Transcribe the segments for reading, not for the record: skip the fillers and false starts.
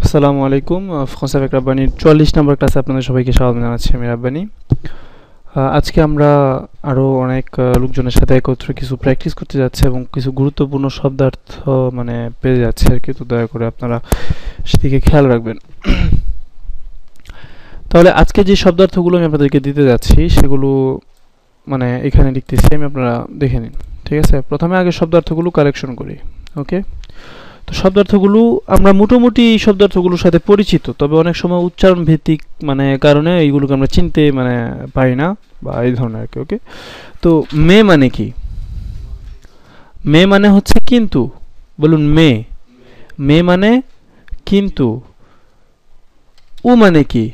আসসালামু আলাইকুম। France avec রাব্বানির ৪৪ নম্বর ক্লাসে আপনাদের সবাইকে স্বাগত জানাচ্ছি। আমি রাব্বানি। আজকে আমরা আরও অনেক লোকজনের সাথে একত্রে কিছু প্র্যাকটিস করতে যাচ্ছি এবং কিছু গুরুত্বপূর্ণ শব্দার্থ মানে পেয়ে যাচ্ছে আর কি, তো দয়া করে আপনারা সেদিকে খেয়াল রাখবেন। তাহলে আজকে যে শব্দার্থগুলো আমি আপনাদেরকে দিতে যাচ্ছি সেগুলো মানে এখানে লিখতেছি আমি, আপনারা দেখে নিন, ঠিক আছে? প্রথমে আগে শব্দার্থগুলো কালেকশন করি। ওকে, তো শব্দার্থগুলো আমরা মোটামুটি এই শব্দার্থগুলোর সাথে পরিচিত, তবে অনেক সময় উচ্চারণ ভিত্তিক মানে কারণে এইগুলোকে আমরা চিনতে মানে পারি না বা এই ধরনের আর কি। ওকে, তো মে মানে কি? মে মানে হচ্ছে কিন্তু। বলুন মে। মে মানে কিন্তু। উ মানে কি?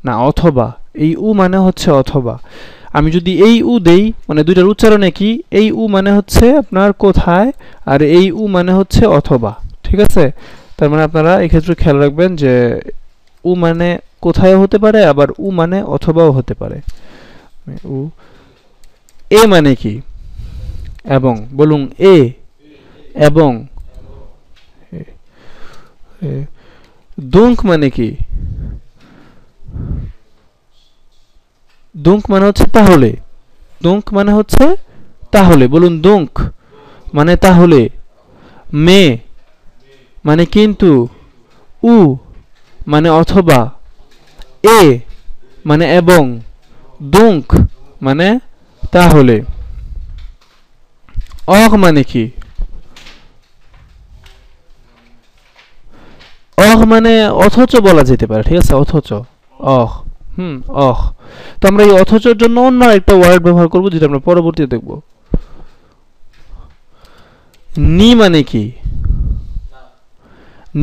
না, অথবা। এই উ মানে হচ্ছে অথবা। আমি যদি এই উ দেই মানে দুইটার উচ্চারণ একই, এই উ মানে হচ্ছে আপনার কোথায়, আর এই উ মানে হচ্ছে অথবা, ঠিক আছে? তার মানে আপনারা এক্ষেত্রে খেয়াল রাখবেন যে উ মানে কোথায় হতে পারে, আবার উ মানে অথবাও হতে পারে। উ। এ মানে কি? এবং। বলুন এ। এবং। দুঙ্ক মানে কি? দুঙ্ক মানে হচ্ছে তাহলে। দুঙ্ক মানে হচ্ছে তাহলে। বলুন দুঙ্ক মানে তাহলে। মে মানে কিন্তু। উ মানে অথবা। এ মানে এবং। দুঙ্ক মানে তাহলে। অর মানে কি? অর মানে অথচ বলা যেতে পারে, ঠিক আছে? অথচ। অর। অর। তো আমরা এই অথচর জন্য অন্য একটা ওয়ার্ড ব্যবহার করব যেটা আমরা পরবর্তীতে দেখব। নি মানে কি?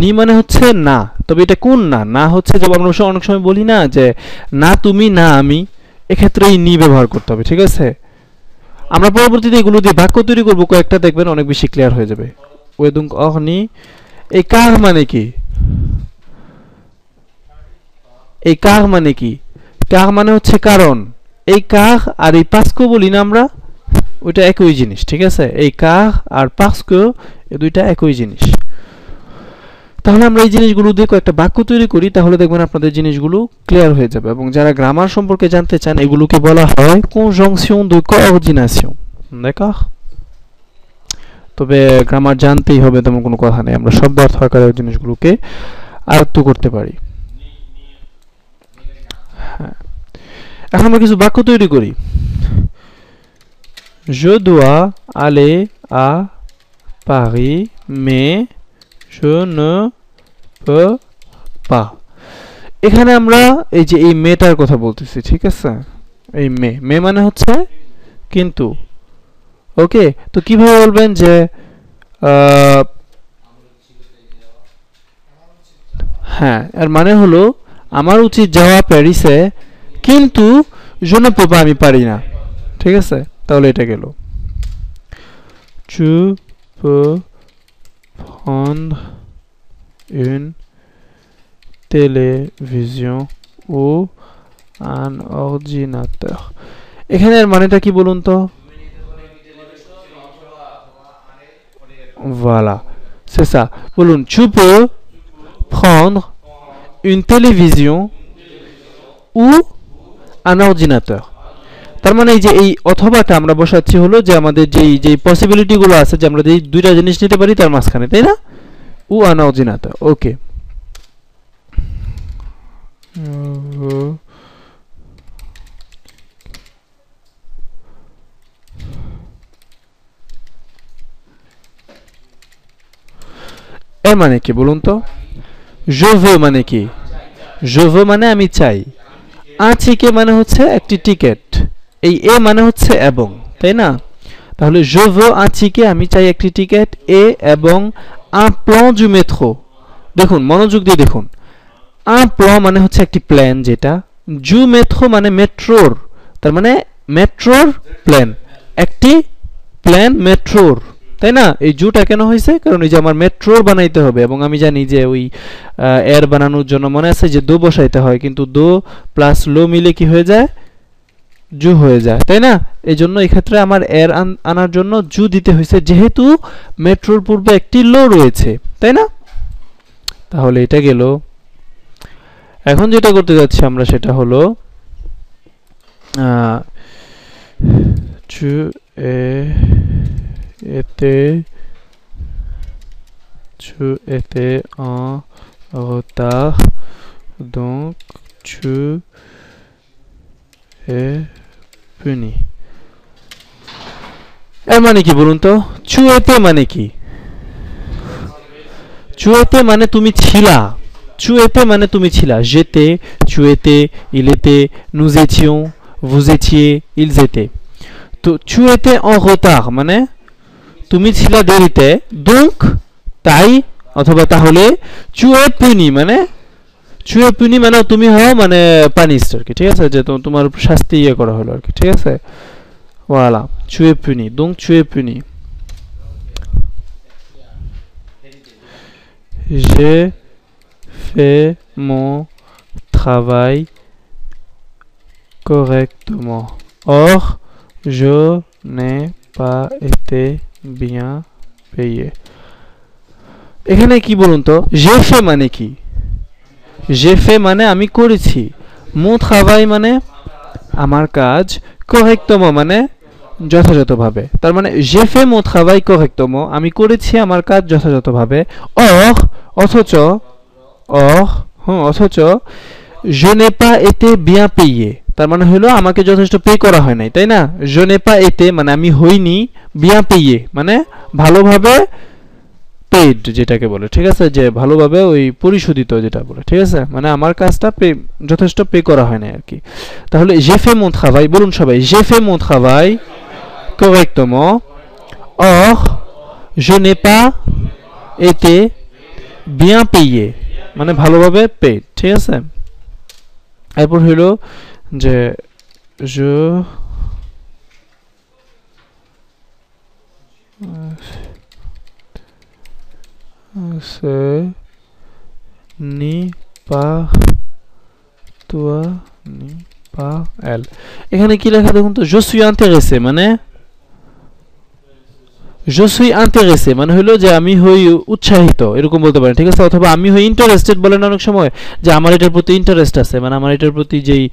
নি মানে হচ্ছে না, তবে এটা কোন না? না হচ্ছে যখন আমরা অনেক সময় বলি না যে না তুমি না আমি, এক্ষেত্রে এই নি ব্যবহার করতে হবে, ঠিক আছে? আমরা পরবর্তীতে এগুলো দিয়ে বাক্য তৈরি করবো, কয়েকটা দেখবেন অনেক বেশি ক্লিয়ার হয়ে যাবে। ওয়েদুং অহ নি। এই কার মানে কি? এই কার মানে কি? কার মানে হচ্ছে কারণ। এই কার আর এই পাস্কো বলি না আমরা, ওইটা একই জিনিস, ঠিক আছে? এই কার আর পাস্কো এই দুইটা একই জিনিস। তাহলে আমরা এই জিনিসগুলো দিয়ে কয়েকটা বাক্য তৈরি করি, তাহলে দেখবেন আপনাদের জিনিসগুলো ক্লিয়ার হয়ে যাবে। এবং যারা গ্রামার সম্পর্কে জানতে চান, এগুলোকে বলা হয় কনজাংশন de coordination, d'accord? তবে গ্রামার জানতেই হবে তেমন কোনো কথা নেই, আমরা শব্দার্থ আকারে জিনিসগুলোকে আয়ত্ত করতে পারি। হ্যাঁ, এখন আমরা কিছু বাক্য তৈরি করি। Je dois aller à Paris, mais je ne peux pas. এখানে আমরা এই যে এই মেটার কথা বলতেছি, ঠিক আছে? এই মে। মে মানে হচ্ছে কিন্তু। ওকে, তো কিভাবে বলবেন যে হ্যাঁ, এর মানে হলো আমার উচিত যাওয়া প্যারিসে, কিন্তু je ne peux pas, আমি পারি না, ঠিক আছে? তাহলে এটা গেল। Tu peux prendre une télévision ou un ordinateur. এখানে এর মানেটা কি বলুন তো? Voilà, c'est ça. বলুন tu peux prendre une télévision ou un ordinateur. তার মানে এই যে এই অথবাটা আমরা বসাচ্ছি হলো যে আমাদের যেই পসিবিলিটি গুলো আছে, যে আমরা যেই দুইটা জিনিস নিতে পারি তার মাঝখানে, তাই না? উ আন ordinateur. ওকে, এর মানে কি বলুন তো? je veux মানে কি? je veux মানে আমি চাই। un ticket মানে হচ্ছে একটি টিকেট। এই এ মানে হচ্ছে এবং, তাই না? তাহলে je veux un ticket, আমি চাই একটি টিকেট। এ এবং un plan du métro। দেখুন, মনোযোগ দিয়ে দেখুন। un plan মানে হচ্ছে একটি প্ল্যান, যেটা du métro মানে মেট্রোর, তার মানে মেট্রোর প্ল্যান, একটি প্ল্যান মেট্রোর, তাই না? এই জুটা কেন হয়েছে? কারণ এই যে আমার মেট্রোর বানাইতে হবে, এবং আমি জানি যে ওই এর বানানোর জন্য মনে আছে যে দো বসাইতে হয়, কিন্তু দো প্লাস লো মিলে কি হয়ে যায়? জু হয়ে যায়, তাই না? এই জন্য এই ক্ষেত্রে আমার এর আনার জন্য জু দিতে হয়েছে, যেহেতু মেট্রোর পূর্বে একটি লো রয়েছে, তাই না? তাহলে এটা গেল। এখন যেটা করতে যাচ্ছি আমরা সেটা হলো tu étais en retard, donc tu es puni. এর মানে কি বলুন তো? tu étais মানে কি? tu étais মানে তুমি ছিলা। tu étais মানে তুমি ছিলা। j'étais, tu étais, il était, nous étions, vous étiez, ils étaient. তো tu étais en retard মানে তুমি ছিলা দেরিতে, donc তাই অথবা তাহলে tu es puni মানে tu es puni মানে তুমি হও মানে punished আর কি, ঠিক আছে, যে তোমার শাস্তি ইয়ে করা হলো আর কি, ঠিক আছে। voilà, tu es puni, donc tu es puni. J'ai fait mon travail correctement. Or, je n'ai pas été bien payé. এখানে কি বলুন তো? j'ai fait মানে কি? j'ai fait মানে আমি করেছি। mon travail মানে আমার কাজ। correctement মানে যথাযথভাবে। তার মানে j'ai fait mon travail correctement আমি করেছি আমার কাজ যথাযথভাবে। or অথচ je n'ai pas été bien payé তার মানে হলো আমাকে যথেষ্ট পে করা হয় নাই, তাই না? je n'ai pas été মানে আমি হইনি, bien payé মানে ভালোভাবে পেইড যেটাকে বলে, ঠিক আছে, যে ভালোভাবে ওই পরিশোধিত যেটা বলে, ঠিক আছে, মানে আমার কাজটা যথেষ্ট পে করা হয় নাই আর কি। তাহলে j'ai fait mon travail বলুন সবাই, j'ai fait mon travail correctement, or je n'ai pas été bien payé মানে ভালোভাবে পেইড, ঠিক আছে। এরপর হলো যে je c'est ni par toi ni par elle। এখানে কি লেখা দেখুন তো? je suis intéressé মানে je suis intéressé মানে হলো যে আমি হই উৎসাহিত, এরকম বলতে পারেন, ঠিক আছে। অথবা আমি হই ইন্টারেস্টেড বলেন অনেক সময়, যে আমার এটার প্রতি ইন্টারেস্ট আছে, মানে আমার এটার প্রতি যেই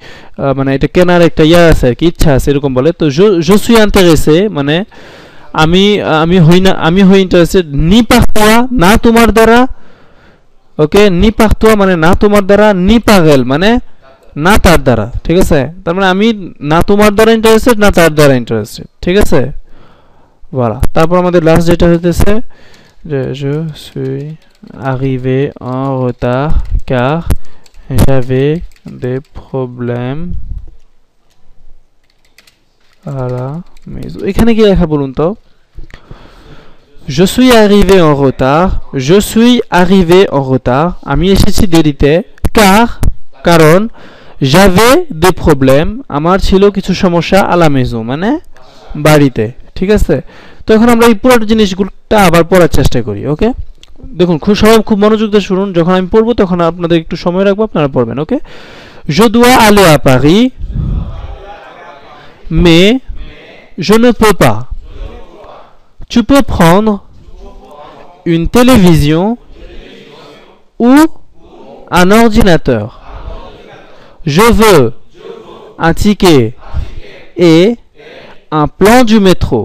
মানে এটা কেনার একটা ইয়া আছে আর কি, ইচ্ছা আছে, এরকম বলে। তো je suis intéressé মানে আমি হই ইন্টারেস্টেড। ni par toi না তোমার দ্বারা, ওকে, ni par toi মানে না তোমার দ্বারা, ni par elle মানে না তার দ্বারা, ঠিক আছে। তার মানে আমি না তোমার দ্বারা ইন্টারেস্টেড না তার দ্বারা ইন্টারেস্টেড, ঠিক আছে। voilà, তারপর আমাদের লাস্ট যেটা হইতেছে যে je suis arrivé en retard car j'avais des problèmes à la maison। এখানে কি লেখা বলুন তো? je suis arrivé en retard, je suis arrivé en retard আমি এসেছি দেরিতে, car কারণ j'avais des problèmes আমার ছিল কিছু সমস্যা, à la maison মানে বাড়িতে, ঠিক আছে। তো এখন আমরা এই পুরো জিনিসগুলোটা আবার পড়ার চেষ্টা করি, ওকে। দেখুন সবাই খুব মনোযোগ দিয়ে শুনুন, যখন আমি পড়বো তখন আপনাদের একটু সময় রাখবো, আপনারা পড়বেন, ওকে। je dois aller à Paris mais je ne peux pas. Tu peux prendre une télévision ou un ordinateur. Je veux un ticket et un plan du métro.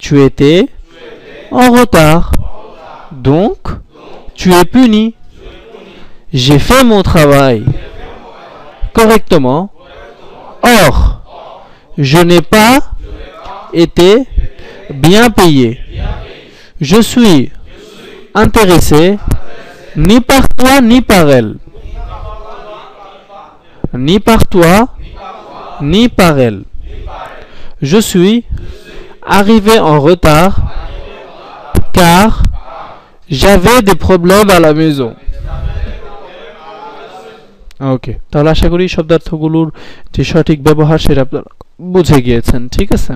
Tu étais en retard, donc tu es puni. J'ai fait mon travail correctement, or je n'ai pas été bien payé. Je suis intéressé ni par toi ni par elle. Ni par toi ni par elle. Je suis arrivé en retard car j'avais des problèmes à la maison. ওকে, তাহলে আশা করি শব্দার্থগুলোর যে সঠিক ব্যবহার সেটা আপনারা বুঝে গিয়েছেন, ঠিক আছে।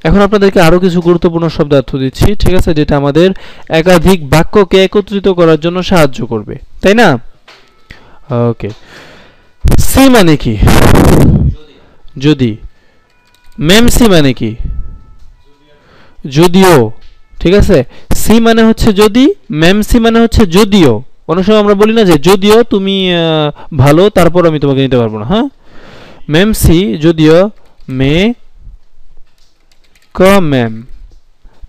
এখন আপনাদেরকে আরো কিছু গুরুত্বপূর্ণ শব্দার্থ দিচ্ছি, ঠিক আছে, যেটা আমাদের একাধিক বাক্যকে একত্রিত করার জন্য সাহায্য করবে, তাই না? ওকে, সি মানে কি? যদি। মেম সি মানে কি? যদিও, ঠিক আছে। সি মানে হচ্ছে যদি, ম্যাম সি মানে হচ্ছে যদিও। অনেক সময় আমরা বলি না যে যদিও তুমি ভালো, তারপর আমি তোমাকে নিতে পারবো না। হ্যাঁ, ম্যাম সি যদিও, মে ক ম্যাম,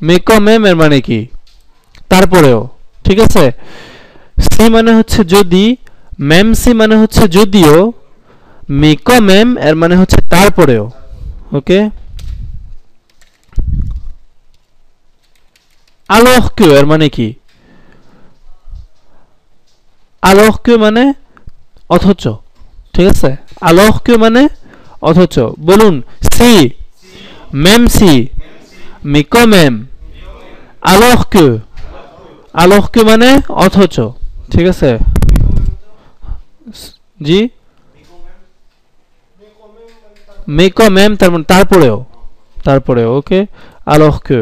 মে ক ম্যাম এর মানে কি তারপরেও। ঠিক আছে, সি মানে হচ্ছে যদি, ম্যাম সি মানে হচ্ছে যদিও, মে ক ম্যাম এর মানে হচ্ছে তারপরেও। ওকে, alors que এর মানে কি, alors que মানে অথচ। ঠিক আছে, alors que মানে অথচ। বলুন, C, même si, mais quand même, alors que, alors que মানে অথচ। ঠিক আছে, জি, mais quand même তার মানে তারপরেও, তারপরেও। ওকে, alors que।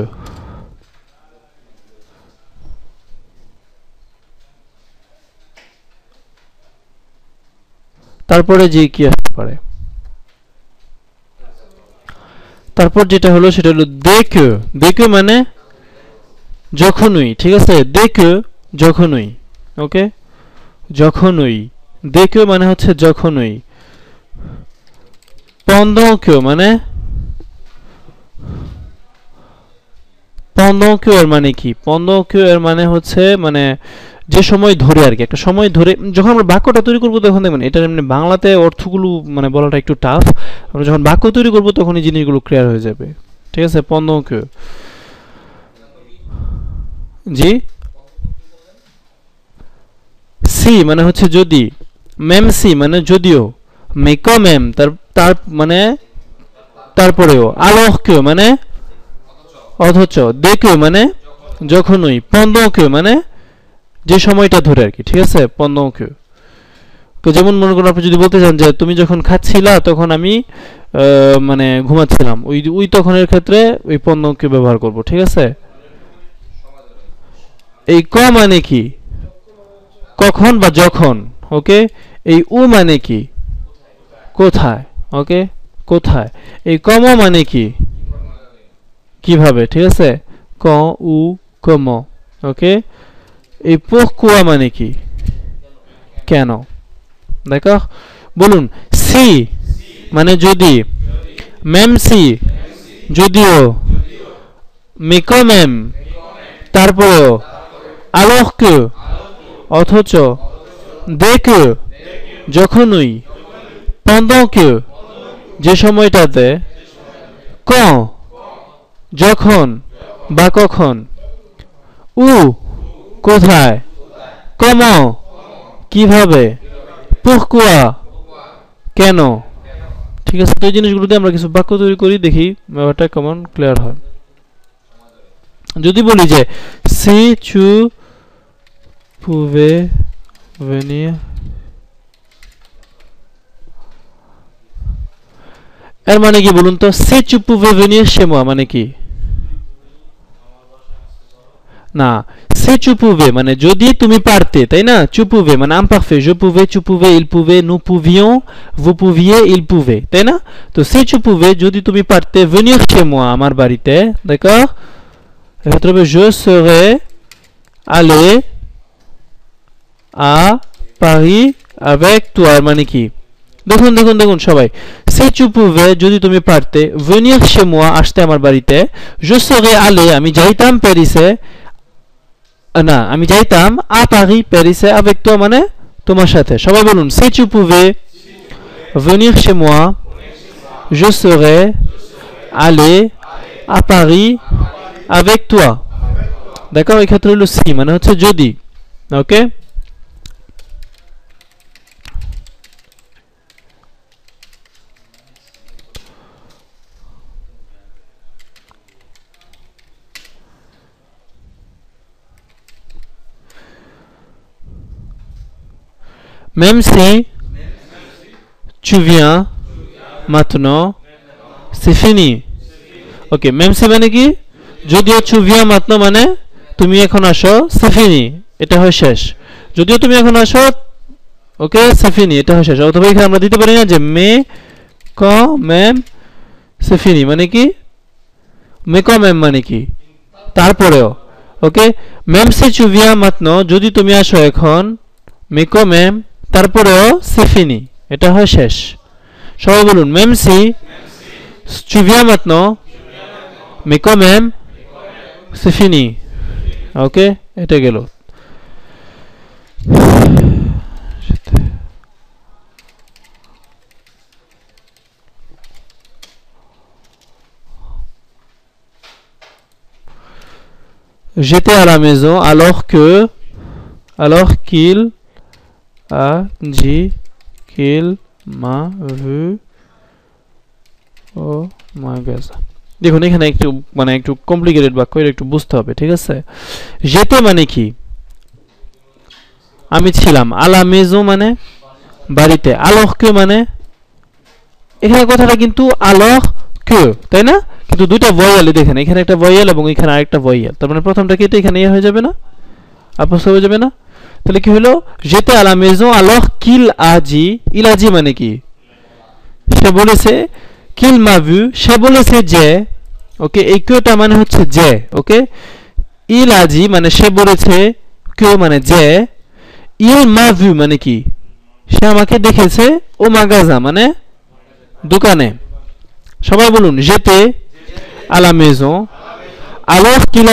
তারপরে যে কি আসতে পারে, তারপর যেটা হলো সেটা হলো দেখে। দেখে মানে যখনই। ঠিক আছে, দেখে যখনই। ওকে, যখনই। দেখে মানে হচ্ছে যখনই। pendant que মানে, pendant que এর মানে কি, pendant que এর মানে হচ্ছে মানে যে সময় ধরে আর কি, একটা সময় ধরে যখন আমরা বাক্যটা তৈরি করবো তখন দেখবেন এটা এমনি বাংলাতে অর্থগুলো মানে বলাটা একটু টাফ। আমরা যখন বাক্য তৈরি করবো তখন এই জিনিসগুলো ক্লিয়ার হয়ে যাবে। ঠিক আছে, pendant que। জি, সি মানে হচ্ছে যদি, ম্যাম সি মানে যদিও, মে ক ম্যাম তার তার মানে তারপরেও, alors que মানে অথচ, দেখে মানে যখনই, pendant que মানে যে সময়টা ধরে আর কি। ঠিক আছে, pendant que। তো যেমন মনে করুন আপনি যদি বলতে চান যে তুমি যখন খাচ্ছিলা তখন আমি মানে ঘুমাচ্ছিলাম, ওই ওই তখনের ক্ষেত্রে ওই pendant que ব্যবহার করব। ঠিক আছে, এই ক মানে কি, কখন বা যখন। ওকে, এই উ মানে কি, কোথায়। ওকে, কোথায়। এই কম মানে কি, কিভাবে। ঠিক আছে, ক উ কম। ওকে, এই pourquoi মানে কি, কেন। দেখো, বলুন, সি মানে যদি, même si যদিও, mais quand même তারপরেও, alors que অথচ, dès que যখনই, pendant que যে সময়টাতে, quand যখন বা কখন, où কোথায়, comment কিভাবে, pourquoi কেন। ঠিক আছে, তো এই জিনিসগুলো দিয়ে আমরা কিছু বাক্য তৈরি করি, দেখি ব্যাপারটা কেমন ক্লিয়ার হয়। যদি বলি যে si tu pouvais venir, এর মানে কি বলুন তো, si tu pouvais venir chez moi মানে কি, না, si tu pouvais মানে যদি তুমি পারতে, তাই না। tu pouvais মানে imparfait, je pouvais, tu pouvais, il pouvait, nous pouvions, vous pouviez, il pouvait, তাই না। তো si tu pouvais যদি তুমি পারতে, venir chez moi আমার বাড়িতে, d'accord, এক্ষেত্রে হবে je serais allé à Paris avec toi মানে কি। দেখুন দেখুন দেখুন সবাই, si tu pouvais যদি তুমি পারতে, venir chez moi আসতে আমার বাড়িতে, je serais allé আমি যাইতাম প্যারিসে, না আমি যাইতাম à Paris প্যারিসে, avec toi মানে তোমার সাথে। সবাই বলুন, si tu pouvais venir chez moi, je serais allé à Paris avec toi। দেখো, এই ক্ষেত্রে হলো সি মানে হচ্ছে যদি। ওকে, même si tu viens maintenant, c'est fini। ওকে, même si মানে কি, যদিও tu viens maintenant মানে তুমি এখন আসো, c'est fini এটা হয় শেষ। যদিও তুমি এখন আসো, ওকে, c'est fini এটা হয় শেষ। অথবা এখানে আমরা দিতে পারি না যে mais quand même c'est fini মানে কি, mais quand même মানে কি, তারপরেও ওকে même si tu viens maintenant যদি তুমি আসো এখন mais quand même তারপরেও c'est fini এটা হয় শেষ সবাই বলুন même si tu viens maintenant mais quand même c'est fini ওকে এটা গেল J'étais à la maison alors qu'il a dit qu'il m'a vu au magasin দেখুন এখানে একটু কমপ্লিকেটেড বাক্য এটা একটু বুঝতে হবে ঠিক আছে যেতে মানে কি আমি ছিলাম à la maison মানে বাড়িতে alors que মানে এখানে কথাটা কিন্তু alors que তাই না কিন্তু দুটো ভয়েল দেখেন এখানে একটা ভয়েল এবং এখানে আরেকটা ভয়েল তার মানে প্রথমটা কেটে এখানে হয়ে যাবে না আপস হয়ে যাবে না তাহলে কি হলো যেতে à la maison alors qu'il a dit il a dit মানে কি সে বলেছে qu'il m'a vu সে বলেছে যে ওকে এই কেটা মানে হচ্ছে যে ওকে il a dit মানে সে বলেছে que মানে যে il m'a vu মানে কি সে আমাকে দেখেছে ও মাগাজা মানে দোকানে সবাই বলুন যেতে à la maison alors qu'il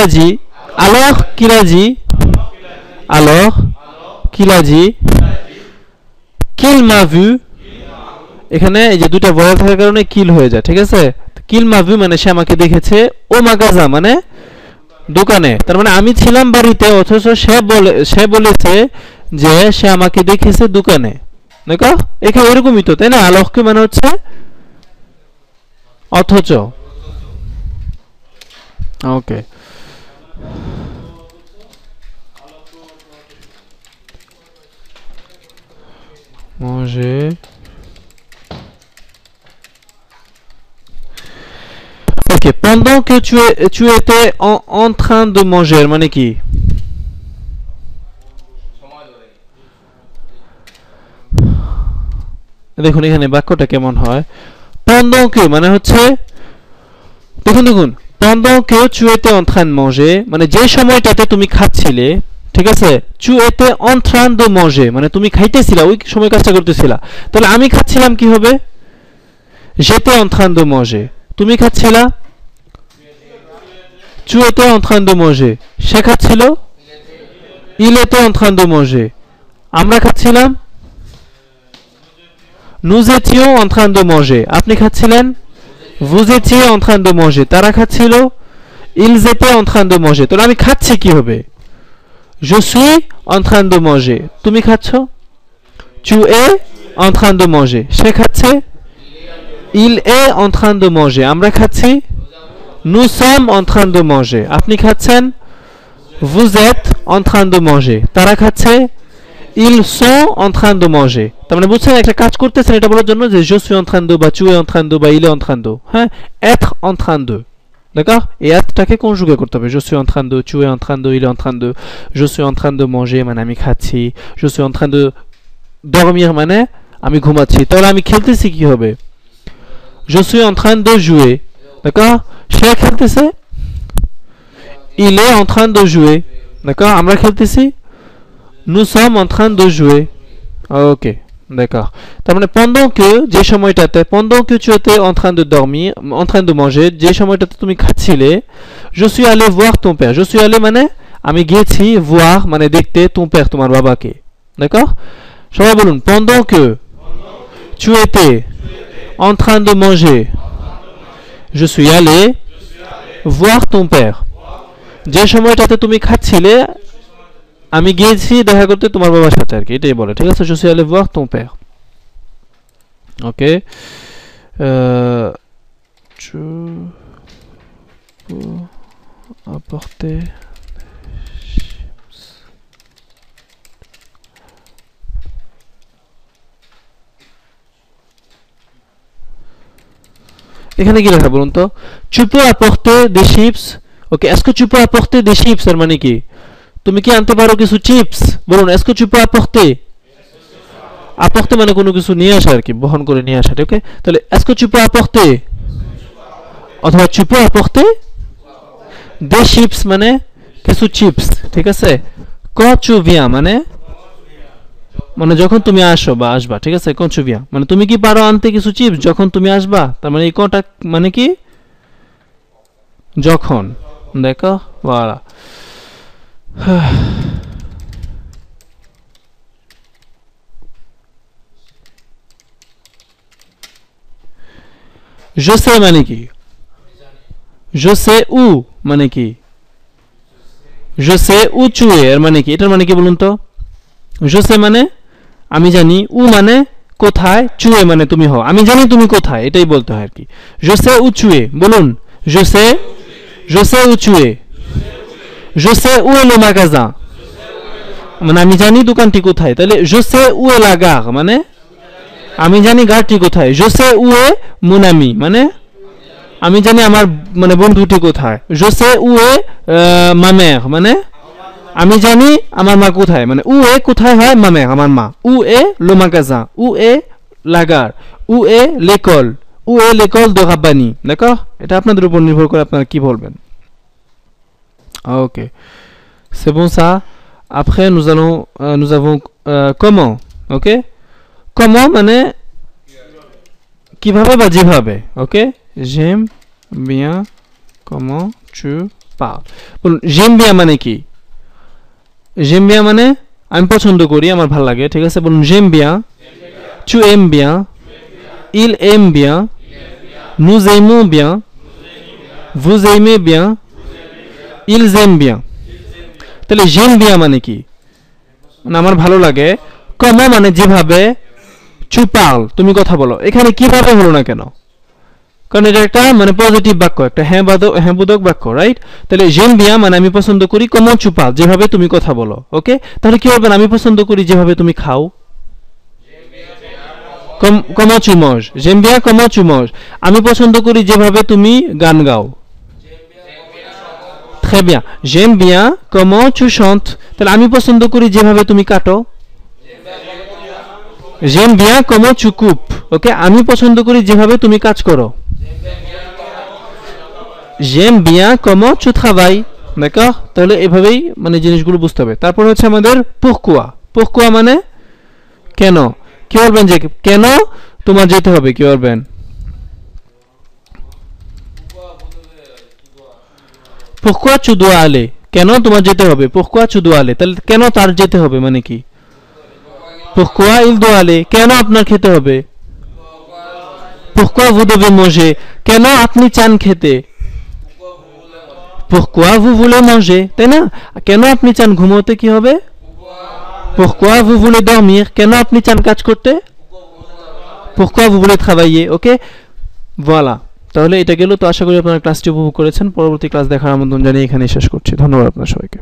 a dit qu'il m'a vu এখানে এই যে দুটো ভয়েল থাকার কারণে কিল হয়ে যায় ঠিক আছে কিল m'a vu মানে সে আমাকে দেখেছে ও মাগাজা মানে দোকানে তার মানে আমি ছিলাম বাড়িতে অথচ সে বলেছে যে সে আমাকে দেখেছে দোকানে দেখো এখানে এরকমই তো তাই না alors que মানে হচ্ছে অথচ ওকে manger ok pendant que tu étais en train de manger মানে কি দেখুন এখানে বাক্যটা কেমন হয় pendant que মানে হচ্ছে দেখুন pendant que tu étais en train de manger মানে যে সময়টাতে তুমি খাচ্ছিলে ঠিক আছে tu étais en train de manger মানে তুমি খাইতেছিলা ওই সময় কাজটা করতেছিলা তাহলে আমি খাচ্ছিলাম কি হবে j'étais en train de manger তুমি খাচ্ছিলা tu étais en train de manger সে খাচ্ছিল il était en train de manger আমরা খাচ্ছিলাম nous étions en train de manger আপনি খাচ্ছিলেন vous étiez en train de manger তারা খাচ্ছিল ils étaient en train de manger তাহলে আমি খাচ্ছি কি হবে je suis en train de manger তুমি খাচ্ছ tu es en train de manger সে খাচ্ছে il est en train de manger আমরা খাচ্ছি nous sommes en train de manger আপনি খাচ্ছেন vous êtes en train de manger তারা খাচ্ছে ils sont en train de manger তার মানে বুঝছেন একটা কাজ করতেছেন এটা বলার জন্য যে je suis en train de বা tu es en train de বা il est en train de হ্যাঁ être en train de d'accord et être-টাকে কনজুগে করতে হবে je suis en train de tu es en train de il est en train de je suis en train de manger মানে আমি খাচ্ছি je suis en train de dormir মানে আমি ঘুমাচ্ছি তাহলে আমি খেলতেছি কি হবে je suis en train de jouer d'accord সে খেলতেছে il est en train de jouer d'accord আমরা খেলতেছি nous sommes en train de jouer ok d'accord তার মানে pendant que যে সময়টাতে pendant que tu étais en train de dormir en train de manger যে সময়টাতে তুমি খাচ্ছিলে je suis allé voir ton père je suis allé মানে আমি গিয়েছি voir মানে দেখতে ton père তোমার বাবাকে d'accord সবাই বলুন pendant que tu étais en train de manger je suis allé voir ton père যে সময়টাতে তুমি খাচ্ছিলে আমি গিয়েছি দেখা করতে তোমার বাবার সাথে আর কি এটাই বলে ঠিক আছে je suis allé voir ton père ok tu peux apporter এখানে কি লেখা বলুন তো tu peux apporter des chips ok est-ce que tu peux apporter des chips এর মানে কি তুমি কি আনতে পারো কিছু চিপস বলুন est-ce que tu peux apporter apporter মানে কোনো কিছু নিয়ে আসা আর কি বহন করে নিয়ে আসা ওকে তাহলে est-ce que tu peux apporter অথবা tu peux apporter দে চিপস মানে কিছু চিপস, ঠিক আছে। quand tu viens মানে মানে যখন তুমি আসো বা আসবা, ঠিক আছে। quand tu viens মানে তুমি কি পারো আনতে কিছু চিপস যখন তুমি আসবা, তার মানে এই কটা মানে কি যখন, দেখো voilà। je sais মানে কি, je sais où মানে কি, je sais où tu es এর মানে কি, এটার মানে কি বলুন তো। je sais মানে আমি জানি, উ মানে কোথায়, tu es মানে তুমি হও, আমি জানি তুমি কোথায়, এটাই বলতে হয় আর কি। je sais où tu es বলুন, je sais où tu es, je sais où est le magasin মানে আমি জানি দোকানটি কোথায়, তাহলে je sais où est la gare মানে আমি জানি গাড়িটি কোথায়। je sais où est mon ami মানে আমি জানি আমার মানে বন্ধুটি কোথায়। je sais où est ma mère মানে আমি জানি আমার মা কোথায়, মানে où est কোথায় হয়, ma mère আমার মা। où est le magasin, où est la gare, où est l'école, où est l'école de Rabbani, d'accord। এটা আপনাদের উপর নির্ভর করে আপনারা কি বলবেন। OK, c'est bon ça। Après nous avons comment, OK। comment মানে কিভাবে বা যেভাবে, OK। j'aime bien comment tu parles বলুন। j'aime bien মানে কি, j'aime bien মানে আমি পছন্দ করি, আমার ভালো লাগে, ঠিক আছে। বলুন j'aime bien, tu aimes bien, il aime bien, nous aimons bien, vous aimez bien, ils aiment bien। তাহলে j'aime bien মানে কি, মানে আমার ভালো লাগে। comment মানে যেভাবে, tu parles তুমি কথা বলো। এখানে কিভাবে হলো না কেন, কারণ এটা একটা মানে পজিটিভ বাক্য, একটা হ্যাঁ বোধক বাক্য, রাইট। তাহলে j'aime bien মানে আমি পছন্দ করি, comment tu parles যেভাবে তুমি কথা বলো, ওকে। তাহলে কি হবে, আমি পছন্দ করি যেভাবে তুমি খাও, comment tu manges, j'aime bien comment tu manges আমি পছন্দ করি যেভাবে তুমি গান গাও, très bien। j'aime bien comment tu chantes তাহলে আমি পছন্দ করি যেভাবে তুমি কাটো, j'aime bien comment tu coupes, ওকে। আমি পছন্দ করি যেভাবে তুমি কাজ করো, j'aime bien comment tu travailles, d'accord। তাহলে এভাবেই মানে জিনিসগুলো বুঝতে হবে। তারপর হচ্ছে আমাদের pourquoi মানে কেন। কি বলবেন যে কেন তোমার যেতে হবে, কি বলবেন pourquoi tu dois aller কেন তোমার যেতে হবে, pourquoi tu dois aller তাহলে কেন তার যেতে হবে মানে কি, pourquoi il doit aller কেন আপনার খেতে হবে, pourquoi vous devez manger কেন আপনি চান খেতে, pourquoi vous voulez manger তাই না। কেন আপনি চান ঘুমোতে কি হবে, pourquoi vous voulez dormir কেন আপনি চান কাজ করতে, pourquoi vous voulez travailler, OK voilà। তাহলে এটা গেল। তো আশা করি আপনারা ক্লাসটি উপভোগ করেছেন। পরবর্তী ক্লাস দেখার আমন্ত্রণ জানিয়ে এখানেই শেষ করছি। ধন্যবাদ আপনার সবাইকে।